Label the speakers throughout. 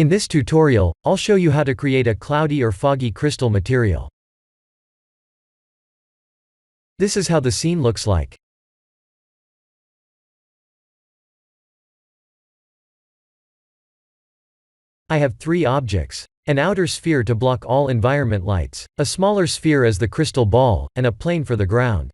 Speaker 1: In this tutorial, I'll show you how to create a cloudy or foggy crystal material. This is how the scene looks like. I have three objects: an outer sphere to block all environment lights, a smaller sphere as the crystal ball, and a plane for the ground.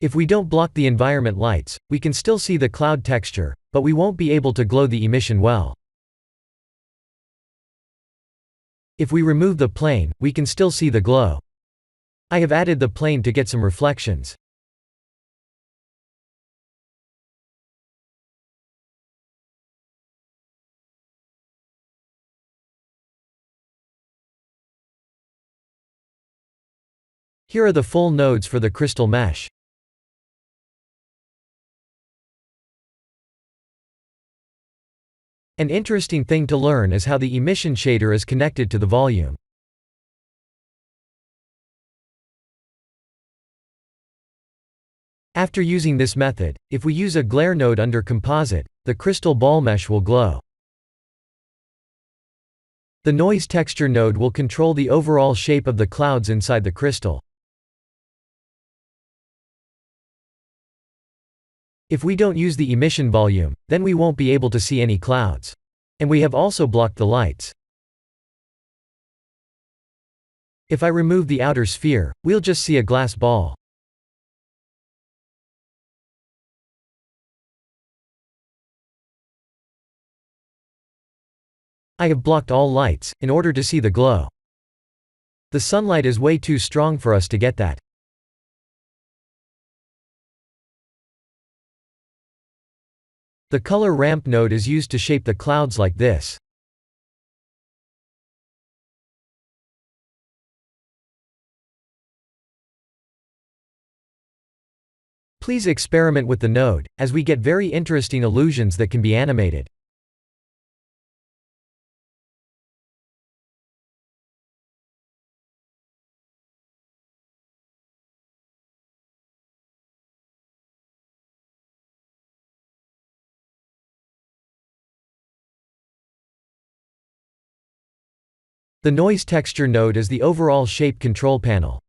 Speaker 1: If we don't block the environment lights, we can still see the cloud texture, but we won't be able to glow the emission well. If we remove the plane, we can still see the glow. I have added the plane to get some reflections. Here are the full nodes for the crystal mesh. An interesting thing to learn is how the emission shader is connected to the volume. After using this method, if we use a glare node under Composite, the crystal ball mesh will glow. The noise texture node will control the overall shape of the clouds inside the crystal. If we don't use the emission volume, then we won't be able to see any clouds. And we have also blocked the lights. If I remove the outer sphere, we'll just see a glass ball. I have blocked all lights, in order to see the glow. The sunlight is way too strong for us to get that. The color ramp node is used to shape the clouds like this. Please experiment with the node, as we get very interesting illusions that can be animated. The noise texture node is the overall shape control panel.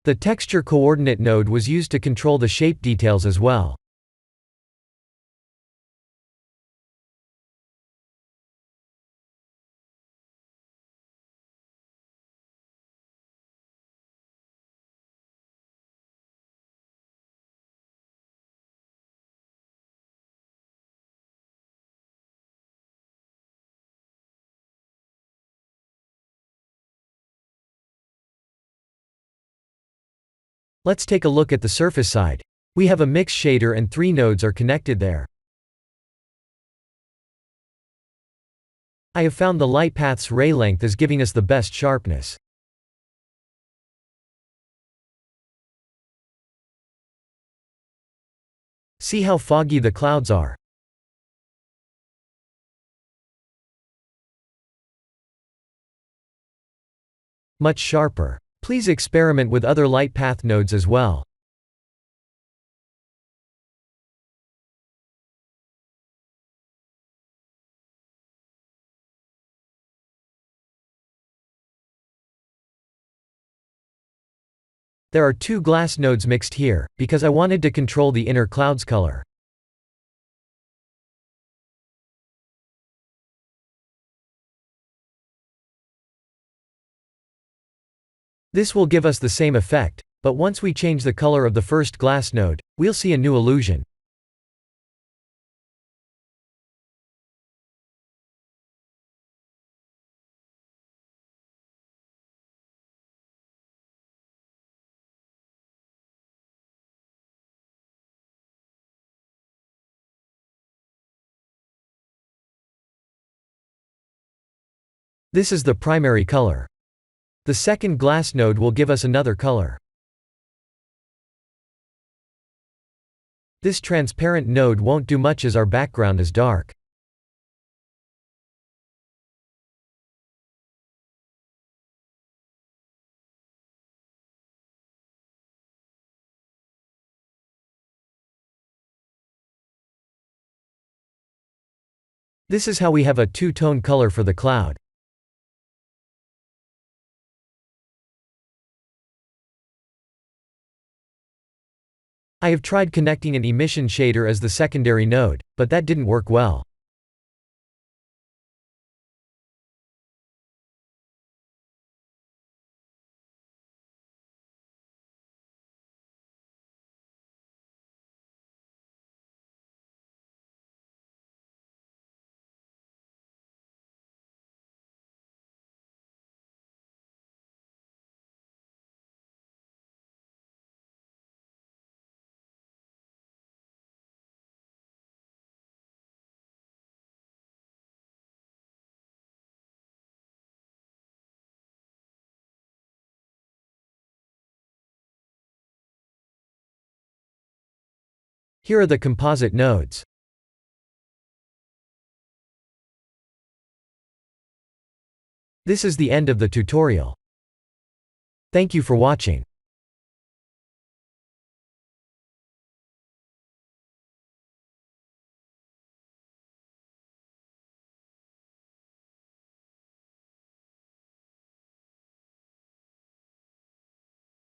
Speaker 1: The texture coordinate node was used to control the shape details as well. Let's take a look at the surface side. We have a mix shader and three nodes are connected there. I have found the light path's ray length is giving us the best sharpness. See how foggy the clouds are. Much sharper. Please experiment with other light path nodes as well. There are two glass nodes mixed here, because I wanted to control the inner cloud's color. This will give us the same effect, but once we change the color of the first glass node, we'll see a new illusion. This is the primary color. The second glass node will give us another color. This transparent node won't do much as our background is dark. This is how we have a two-tone color for the cloud. I have tried connecting an emission shader as the secondary node, but that didn't work well. Here are the composite nodes. This is the end of the tutorial. Thank you for watching.